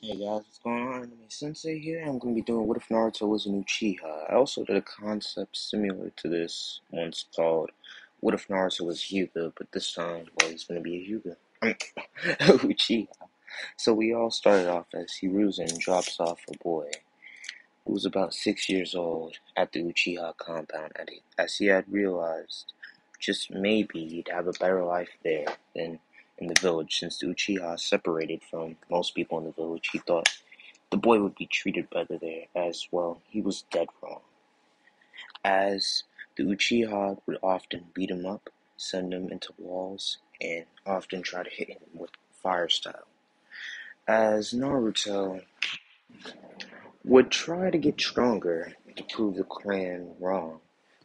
Hey guys, what's going on? Anime Sensei here. I'm going to be doing What If Naruto Was an Uchiha. I also did a concept similar to this once called What If Naruto Was Hyuga, but this time, well, he's going to be a Hyuga. Uchiha. So we all started off as Hiruzen drops off a boy who was about 6 years old at the Uchiha compound as he had realized just maybe he'd have a better life there than in the village since the Uchiha separated from most people in the village. He thought the boy would be treated better there, as well he was dead wrong, as the Uchiha would often beat him up, send him into walls, and often try to hit him with fire style. As Naruto would try to get stronger to prove the clan wrong,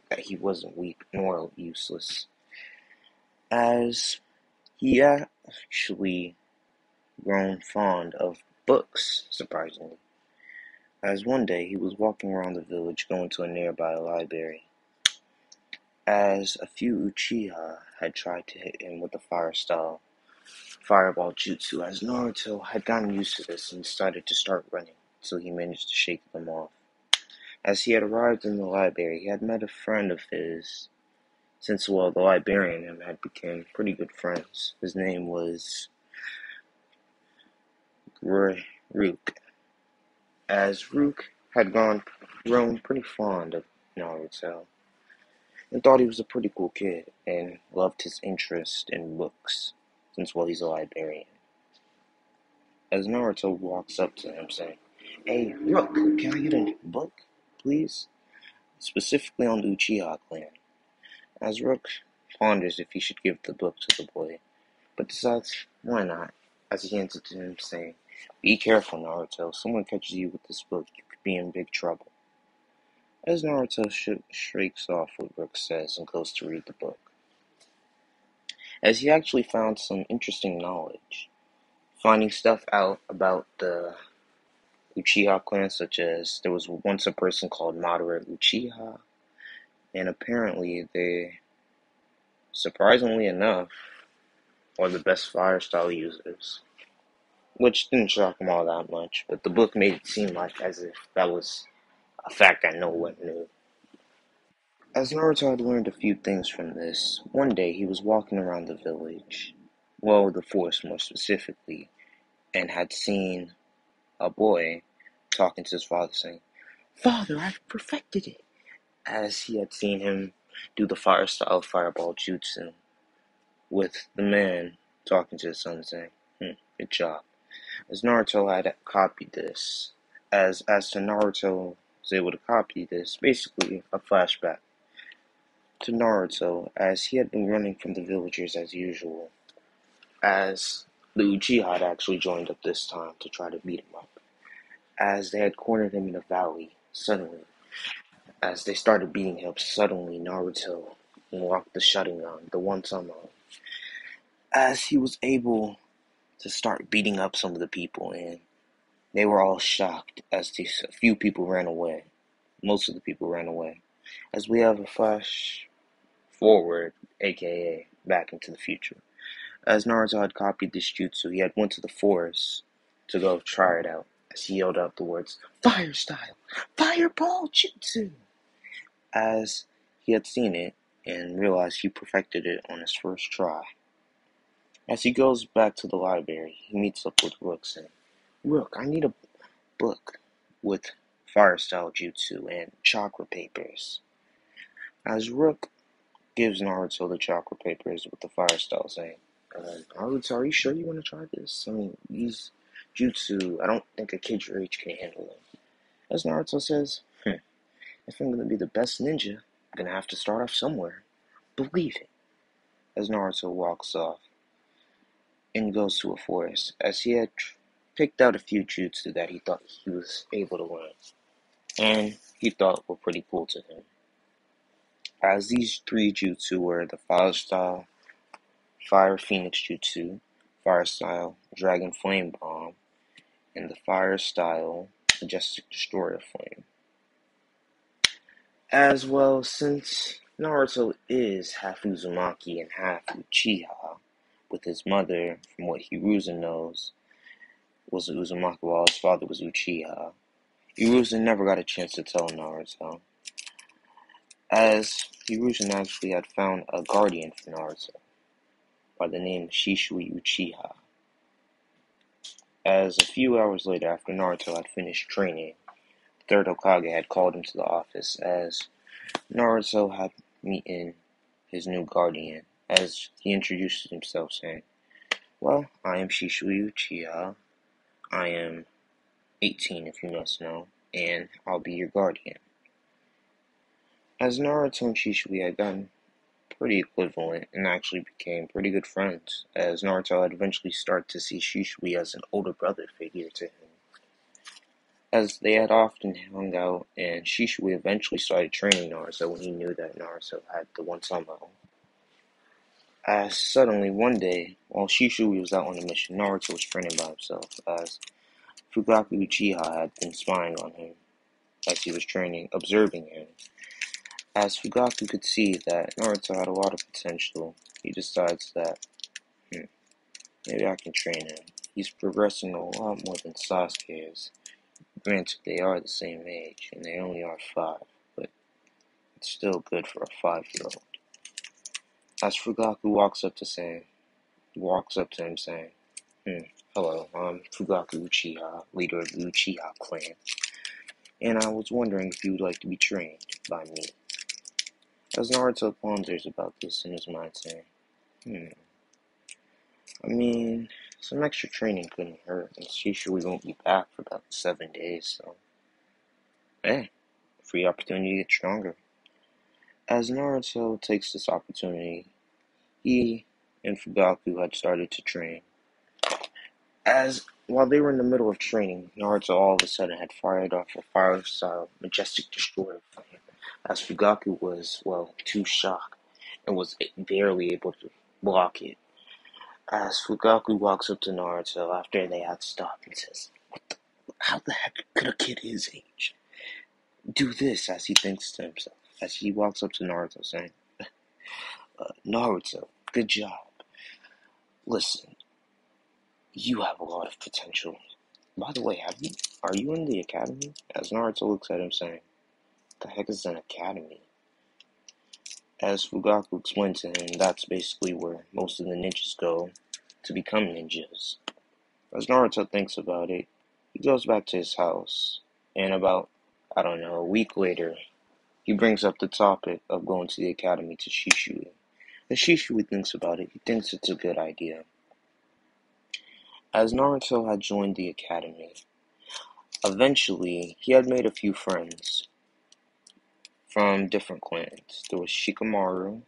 that he wasn't weak nor useless, as he actually grown fond of books, surprisingly. As one day he was walking around the village going to a nearby library, as a few Uchiha had tried to hit him with the fire-style fireball jutsu, as Naruto had gotten used to this and decided to start running, so he managed to shake them off. As he had arrived in the library, he had met a friend of his, since, well, the librarian and him had become pretty good friends. His name was Rook, as Rook had grown pretty fond of Naruto, and thought he was a pretty cool kid, and loved his interest in books, since, well, he's a librarian. As Naruto walks up to him saying, "Hey, Rook, can I get a book, please?" Specifically on the Uchiha clan. As Rook ponders if he should give the book to the boy, but decides why not, as he hands it to him saying, "Be careful, Naruto. If someone catches you with this book, you could be in big trouble." As Naruto shakes off what Rook says and goes to read the book, as he actually found some interesting knowledge, finding stuff out about the Uchiha clan, such as there was once a person called Moderate Uchiha, and apparently they, surprisingly enough, are the best fire style users. Which didn't shock him all that much, but the book made it seem like as if that was a fact that no one knew. As Naruto had learned a few things from this, one day he was walking around the village, well, the forest more specifically, and had seen a boy talking to his father saying, "Father, I've perfected it," as he had seen him do the fire style fireball jutsu, with the man talking to his son saying, "Good job." As Naruto had copied this, as to Naruto was able to copy this, basically a flashback to Naruto as he had been running from the villagers as usual, as the Uchiha had actually joined up this time to try to beat him up, as they had cornered him in a valley. Suddenly, as they started beating him, suddenly Naruto unlocked the Sharingan, the one-sama, as he was able to start beating up some of the people, and they were all shocked as a few people ran away. Most of the people ran away. As we have a flash forward, aka back into the future. As Naruto had copied this jutsu, he had went to the forest to go try it out, as he yelled out the words, "Fire style! Fireball jutsu!" As he had seen it and realized he perfected it on his first try. As he goes back to the library, he meets up with Rook saying, "Rook, I need a book with fire style jutsu and chakra papers." As Rook gives Naruto the chakra papers with the fire style saying, "Naruto, are you sure you want to try this? I mean, these jutsu, I don't think a kid your age can handle them." As Naruto says, "If I'm going to be the best ninja, I'm going to have to start off somewhere. Believe it." As Naruto walks off and goes to a forest, as he had picked out a few jutsu that he thought he was able to learn, and he thought were pretty cool to him. As these three jutsu were the Fire Style, Fire Phoenix Jutsu, Fire Style, Dragon Flame Bomb, and the Fire Style, Majestic Destroyer Flame. As well, since Naruto is half Uzumaki and half Uchiha, with his mother, from what Hiruzen knows, was Uzumaki while his father was Uchiha. Hiruzen never got a chance to tell Naruto, as Hiruzen actually had found a guardian for Naruto by the name Shisui Uchiha. As a few hours later, after Naruto had finished training, the third Hokage had called him to the office as Naruto had meeting his new guardian, as he introduced himself saying, "Well, I am Shisui Uchiha. I am 18 if you must know, and I'll be your guardian." As Naruto and Shisui had gotten pretty equivalent and actually became pretty good friends, as Naruto had eventually started to see Shisui as an older brother figure to him. As they had often hung out, and Shisui eventually started training Naruto when he knew that Naruto had the one Sama. As suddenly, one day, while Shisui was out on a mission, Naruto was training by himself, as Fugaku Uchiha had been spying on him as he was training, observing him. As Fugaku could see that Naruto had a lot of potential, he decides that, maybe I can train him. He's progressing a lot more than Sasuke is. Granted, they are the same age, and they only are 5, but it's still good for a 5-year-old. As Fugaku walks up to him saying, "Hello, I'm Fugaku Uchiha, leader of the Uchiha clan, and I was wondering if you would like to be trained by me." As Naruto ponders about this in his mind, saying, I mean, some extra training couldn't hurt, and Shisui won't be back for about 7 days, so, hey, free opportunity to get stronger. As Naruto takes this opportunity, he and Fugaku had started to train. As while they were in the middle of training, Naruto all of a sudden had fired off a fire-style majestic destroyer flame, as Fugaku was, well, too shocked and was barely able to block it. As Fugaku walks up to Naruto after they had stopped and says, "How the heck could a kid his age do this?" as he thinks to himself, as he walks up to Naruto saying, "Naruto, good job. Listen, you have a lot of potential. By the way, are you in the academy?" As Naruto looks at him saying, "What the heck is an academy?" As Fugaku explained to him, that's basically where most of the ninjas go to become ninjas. As Naruto thinks about it, he goes back to his house, and about, I don't know, a week later, he brings up the topic of going to the academy to Shisui. As Shisui thinks about it, he thinks it's a good idea. As Naruto had joined the academy, eventually he had made a few friends from different clans. There was Shikamaru,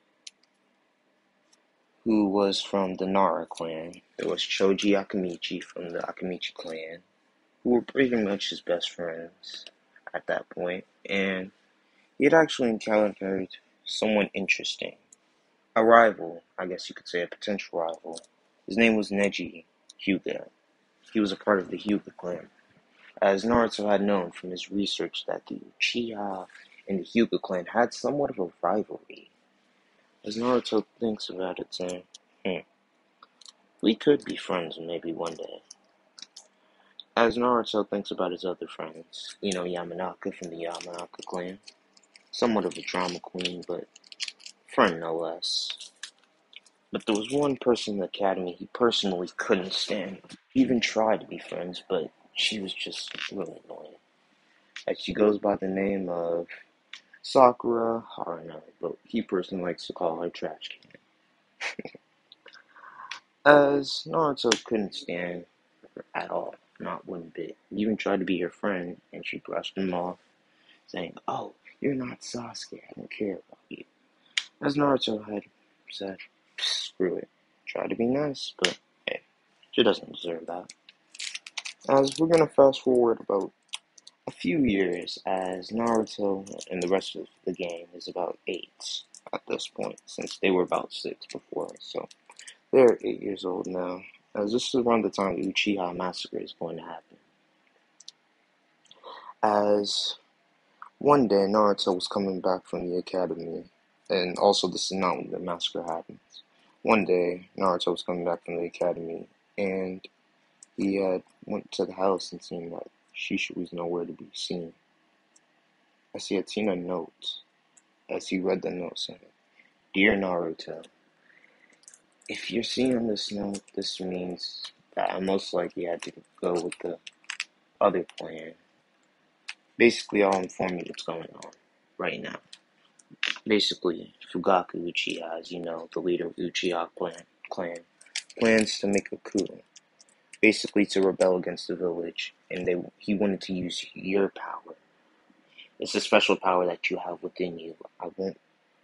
who was from the Nara clan. There was Choji Akamichi from the Akamichi clan, who were pretty much his best friends at that point, and he had actually encountered someone interesting. A rival, I guess you could say a potential rival. His name was Neji Hyuga. He was a part of the Hyuga clan, as Naruto had known from his research that the Uchiha and the Hyuga clan had somewhat of a rivalry. As Naruto thinks about it, saying, we could be friends maybe one day. As Naruto thinks about his other friends, Yamanaka from the Yamanaka clan, somewhat of a drama queen, but friend no less. But there was one person in the academy he personally couldn't stand. He even tried to be friends, but she was just really annoying. As she goes by the name of Sakura Haruna, but he personally likes to call her Trash Can. As Naruto couldn't stand her at all, not one bit. He even tried to be her friend, and she brushed him off, saying, "Oh, you're not Sasuke, I don't care about you." As Naruto had said, "Screw it. Try to be nice, but hey, she doesn't deserve that." As we're gonna fast forward about a few years, as Naruto and the rest of the gang is about 8 at this point, since they were about 6 before, so they're 8 years old now. As this is around the time the Uchiha massacre is going to happen. As one day Naruto was coming back from the academy, and also this is not when the massacre happens. One day Naruto was coming back from the academy, and he had went to the house and seen that Shisha was nowhere to be seen, as he had seen a note. As he read the note saying, "Dear Naruto, if you're seeing this note, this means that I most likely had to go with the other plan. Basically, I'll inform you what's going on right now. Basically, Fugaku Uchiha, as you know, the leader of Uchiha clan, plans to make a coup, basically to rebel against the village, and he wanted to use your power. It's a special power that you have within you. I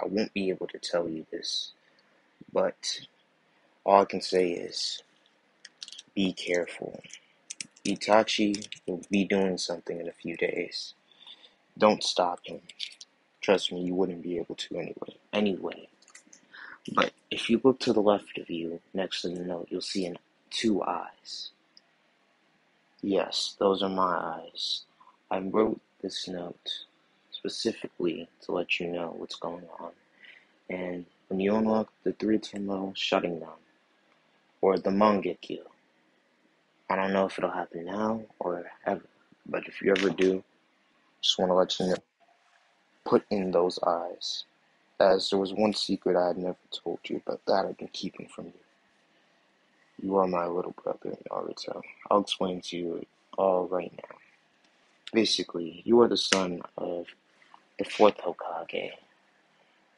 won't be able to tell you this, but all I can say is be careful. Itachi will be doing something in a few days. Don't stop him. Trust me, you wouldn't be able to anyway. But if you look to the left of you, next to the note, you'll see two eyes. Yes, those are my eyes. I wrote this note specifically to let you know what's going on. And when you unlock the 3 shutting down, or the Mangekyo, I don't know if it'll happen now or ever, but if you ever do, just want to let you know, put in those eyes. As there was one secret I had never told you, but that I've been keeping from you. You are my little brother, Naruto. I'll explain to you all right now. Basically, you are the son of the fourth Hokage,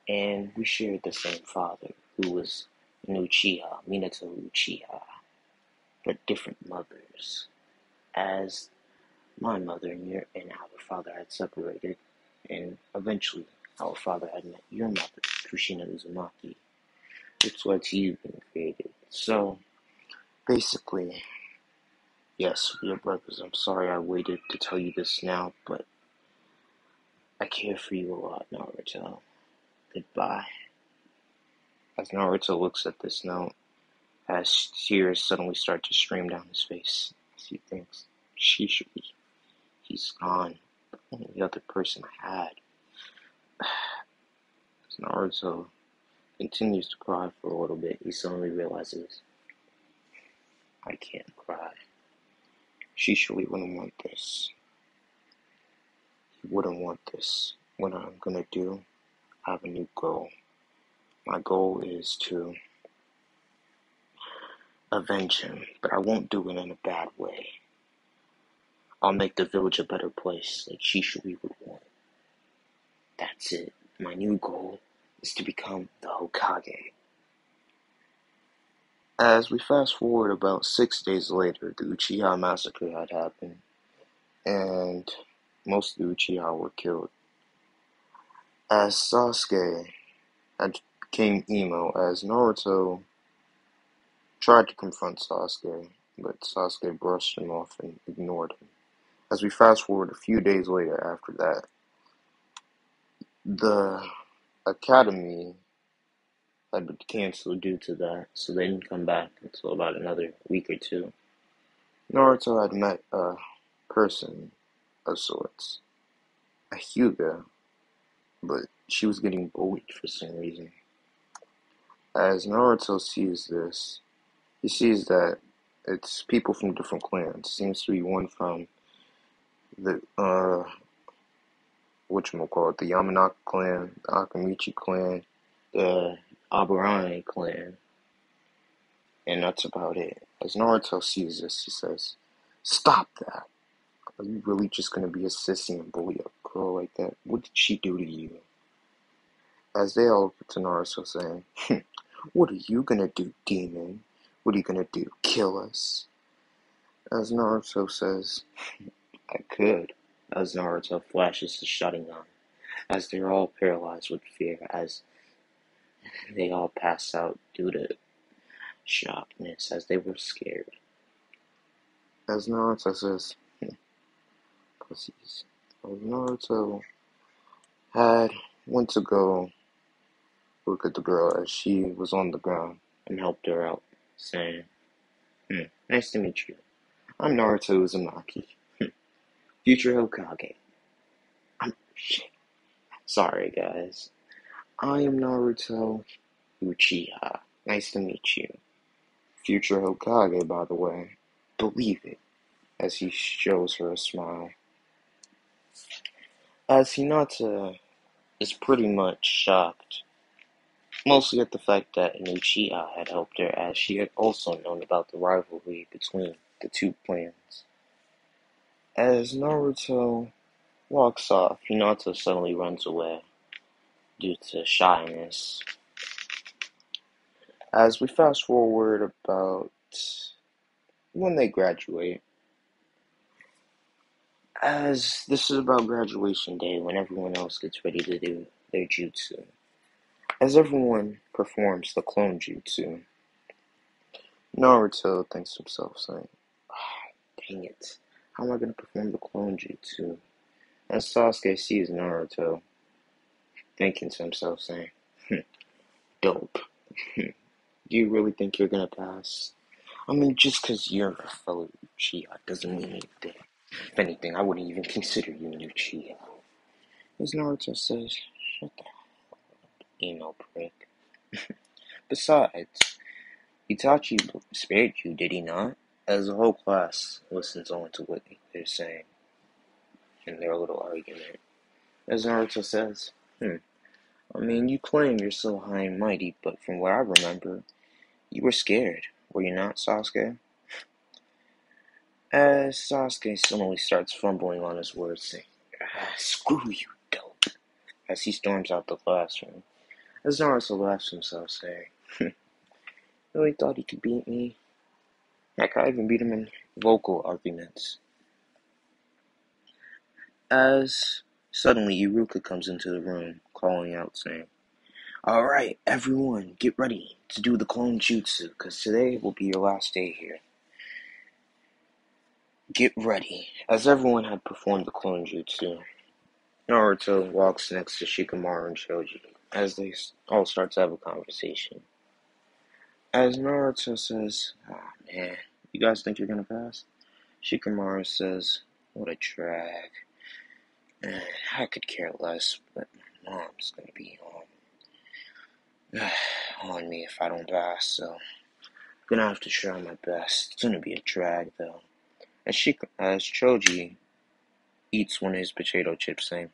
and we shared the same father, who was an Uchiha, Minato Uchiha, but different mothers. As my mother and our father had separated, and eventually our father had met your mother, Kushina Uzumaki, which led to you being created. So, basically, yes, we are brothers. I'm sorry I waited to tell you this now, but I care for you a lot, Naruto. Goodbye. As Naruto looks at this note, as tears suddenly start to stream down his face, as he thinks, he's gone. The only other person I had. As Naruto continues to cry for a little bit, he suddenly realizes, I can't cry. She surely wouldn't want this. He wouldn't want this. What I'm gonna do, I have a new goal. My goal is to avenge him, but I won't do it in a bad way. I'll make the village a better place, like Shishui would want. That's it. My new goal is to become the Hokage. As we fast forward about 6 days later, the Uchiha massacre had happened, and most of the Uchiha were killed. As Sasuke had became emo, as Naruto tried to confront Sasuke, but Sasuke brushed him off and ignored him. As we fast forward a few days later after that, the academy had been canceled due to that, so they didn't come back until about another week or two. Naruto had met a person of sorts, a Hyuga, but she was getting bullied for some reason. As Naruto sees this, he sees that it's people from different clans. Seems to be one from the whatchamacallit, the Yamanaka clan, the Akamichi clan, the Aburane clan, and that's about it. As Naruto sees this, he says, "Stop that! Are you really just gonna be a sissy and bully a girl like that? What did she do to you?" As they all look to Naruto saying, "What are you gonna do, demon? What are you gonna do, kill us?" As Naruto says, "I could." As Naruto flashes his Sharingan, as they're all paralyzed with fear, as they all pass out due to shockness, as they were scared. As Naruto says, pussies. As Naruto had went to go look at the girl as she was on the ground and helped her out, saying, "Nice to meet you. I'm Naruto Uzumaki, future Hokage. Shit. Sorry, guys. I am Naruto Uchiha. Nice to meet you. Future Hokage, by the way. believe it, as he shows her a smile. As Hinata is pretty much shocked, mostly at the fact that an uchiha had helped her, as she had also known about the rivalry between the two clans. As Naruto walks off, Hinata suddenly runs away due to shyness. As we fast forward about when they graduate, as this is about graduation day when everyone else gets ready to do their jutsu. As everyone performs the clone jutsu, Naruto thinks to himself, saying, "Ah, dang it, how am I going to perform the clone jutsu?" And Sasuke sees Naruto, thinking to himself, saying, "Dope. Do you really think you're going to pass? I mean, just because you're a fellow Uchiha doesn't mean anything. If anything, I wouldn't even consider you an Uchiha." As Naruto says, "Shut the emo prick. Besides, Itachi spared you, did he not?" As the whole class listens on to what they're saying in their little argument. As Naruto says, I mean, you claim you're so high and mighty, but from what I remember, you were scared, were you not, Sasuke? As Sasuke suddenly starts fumbling on his words, saying, "Screw you, dope," as he storms out the classroom. As Naruto laughs to himself, saying, "Really thought he could beat me? Heck, I even beat him in vocal arguments." As suddenly Iruka comes into the room, calling out, saying, "Alright, everyone, get ready to do the clone jutsu, because today will be your last day here. Get ready." As everyone had performed the clone jutsu, Naruto walks next to Shikamaru and Choji, as they all start to have a conversation. As Naruto says, "Ah, man, you guys think you're gonna pass?" Shikamaru says, "What a drag. I could care less, but my mom's gonna be on me if I don't pass, so I'm gonna have to try my best. It's gonna be a drag, though." As Choji eats one of his potato chips, saying,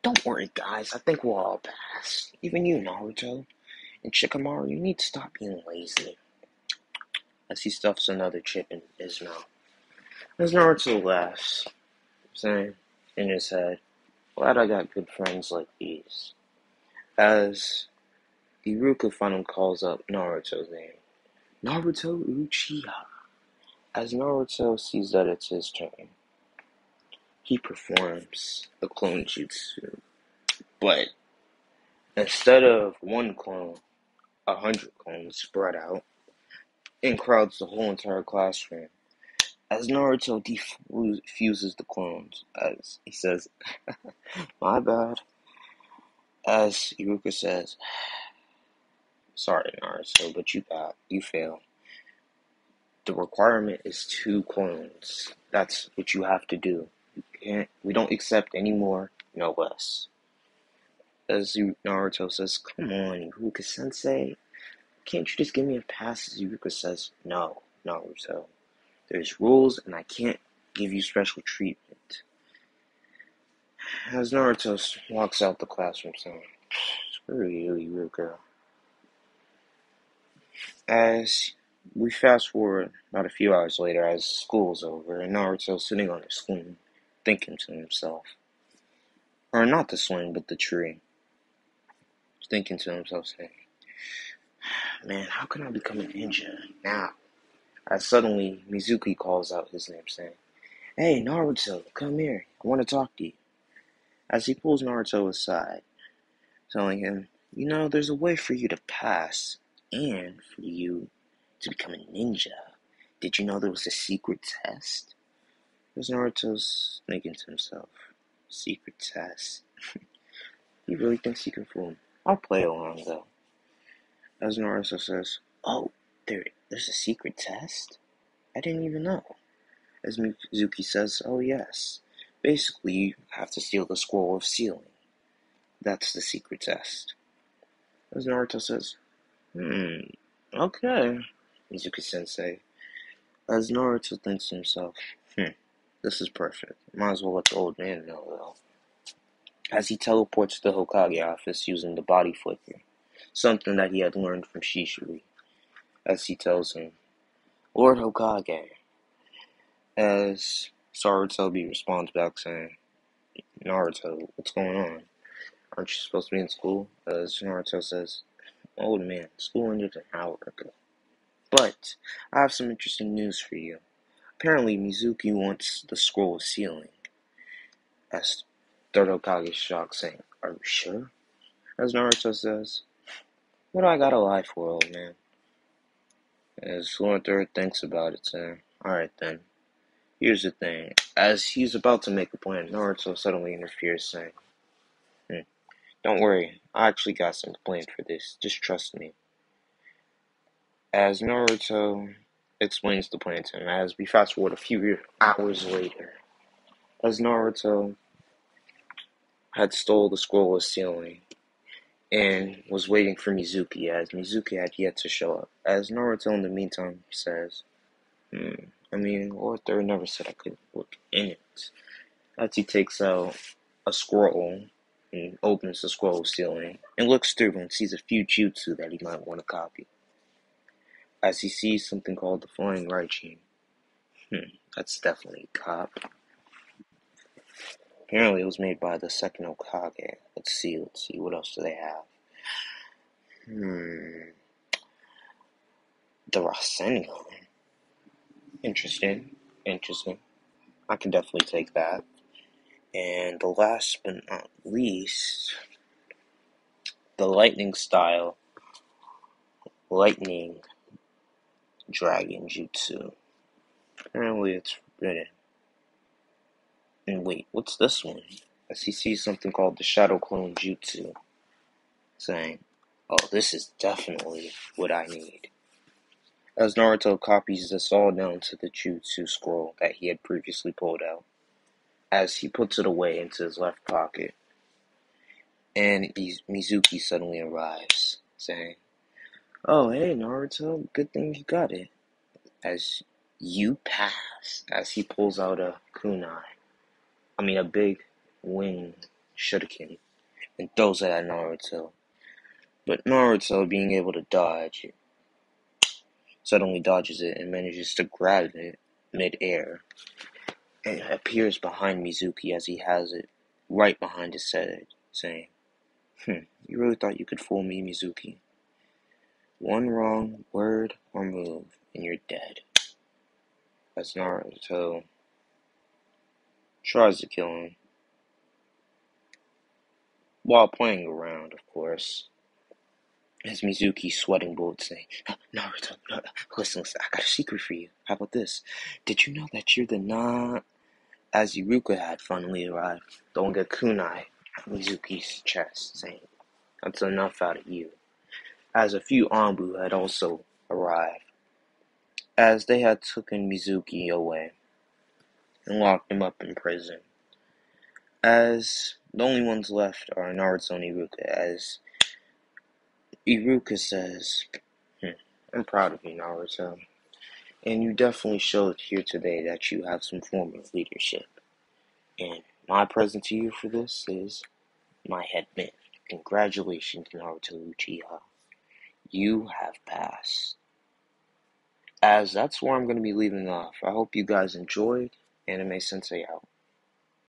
"Don't worry, guys, I think we'll all pass. Even you, Naruto. And Shikamaru, you need to stop being lazy." As he stuffs another chip in his mouth. As Naruto laughs, saying in his head, "Glad I got good friends like these." As Iruka finally calls up Naruto's name, "Naruto Uchiha." As Naruto sees that it's his turn, he performs the clone jutsu. But instead of one clone, 100 clones spread out and crowds the whole entire classroom. As Naruto defuses the clones, as he says, "My bad." As Iruka says, "Sorry, Naruto, but you failed. The requirement is 2 clones. That's what you have to do. We don't accept any more, no less." As Naruto says, "Come on, Iruka-sensei. Can't you just give me a pass?" As Iruka says, "No, Naruto. There's rules, and I can't give you special treatment." As Naruto walks out the classroom, saying, "Screw you, Iruka." As we fast forward about a few hours later, as school's over, and Naruto's sitting on his swing, thinking to himself, or not the swing, but the tree, thinking to himself, saying, "Man, how can I become a ninja now?" As suddenly Mizuki calls out his name, saying, "Hey, Naruto, come here. I want to talk to you." As he pulls Naruto aside, telling him, "There's a way for you to pass, and for you to become a ninja. Did you know there was a secret test?" As Naruto's thinking to himself, secret test? He really thinks he can fool him. I'll play along, though. As Naruto says, "Oh, there's a secret test? I didn't even know." As Mizuki says, "Oh yes. Basically, you have to steal the scroll of sealing. That's the secret test." As Naruto says, okay, Mizuki-sensei. As Naruto thinks to himself, this is perfect. Might as well let the old man know, though. As he teleports to the Hokage office using the body flicker, something that he had learned from Shishiri, as he tells him, Lord Hokage, as Sarutobi responds back saying, Naruto, what's going on? Aren't you supposed to be in school? As Naruto says, old man, school ended an hour ago. But I have some interesting news for you. Apparently, Mizuki wants the scroll of sealing. As Third Hokage is shocked, saying, are you sure? As Naruto says, what do I gotta lie for, old man? As Lord Third thinks about it, saying, alright then, here's the thing. As he's about to make a plan, Naruto suddenly interferes, saying, don't worry, I actually got something planned for this. Just trust me. As Naruto explains the plan to him, as we fast forward a few hours later, as Naruto had stole the scroll of sealing and was waiting for Mizuki, as Mizuki had yet to show up. As Naruto in the meantime says, I mean, Lord Third never said I couldn't look in it. As he takes out a scroll and opens the scroll of sealing and looks through and sees a few jutsu that he might want to copy. As he sees something called the Flying Raichi. That's definitely a cop. Apparently it was made by the second Hokage. Let's see, what else do they have? The Rasengan. Interesting. I can definitely take that. And the last but not least, the lightning style, lightning dragon jutsu. Apparently it's forbidden. And wait, what's this one? As he sees something called the Shadow Clone Jutsu, saying, oh, this is definitely what I need. As Naruto copies this all down to the Jutsu scroll that he had previously pulled out, as he puts it away into his left pocket, and Mizuki suddenly arrives, saying, oh, hey, Naruto, good thing you got it. As you pass, as he pulls out a big wing shuriken, and throws it at Naruto. But Naruto, being able to dodge it, suddenly dodges it and manages to grab it mid-air, and appears behind Mizuki as he has it right behind his head, saying, you really thought you could fool me, Mizuki? One wrong word or move, and you're dead. As Naruto tries to kill him, while playing around, of course, as Mizuki sweating bullets, saying, Naruto, listen, I got a secret for you. How about this? Did you know that you're the As Iruka had finally arrived, throwing a kunai at Mizuki's chest, saying, that's enough out of you. As a few Anbu had also arrived, as they had taken Mizuki away and locked him up in prison. As the only ones left are Naruto and Iruka, as Iruka says, I'm proud of you, Naruto, and you definitely showed here today that you have some form of leadership. And my present to you for this is my headband. Congratulations, Naruto Uchiha. You have passed. As that's where I'm going to be leaving off. I hope you guys enjoyed. Anime Sensei out.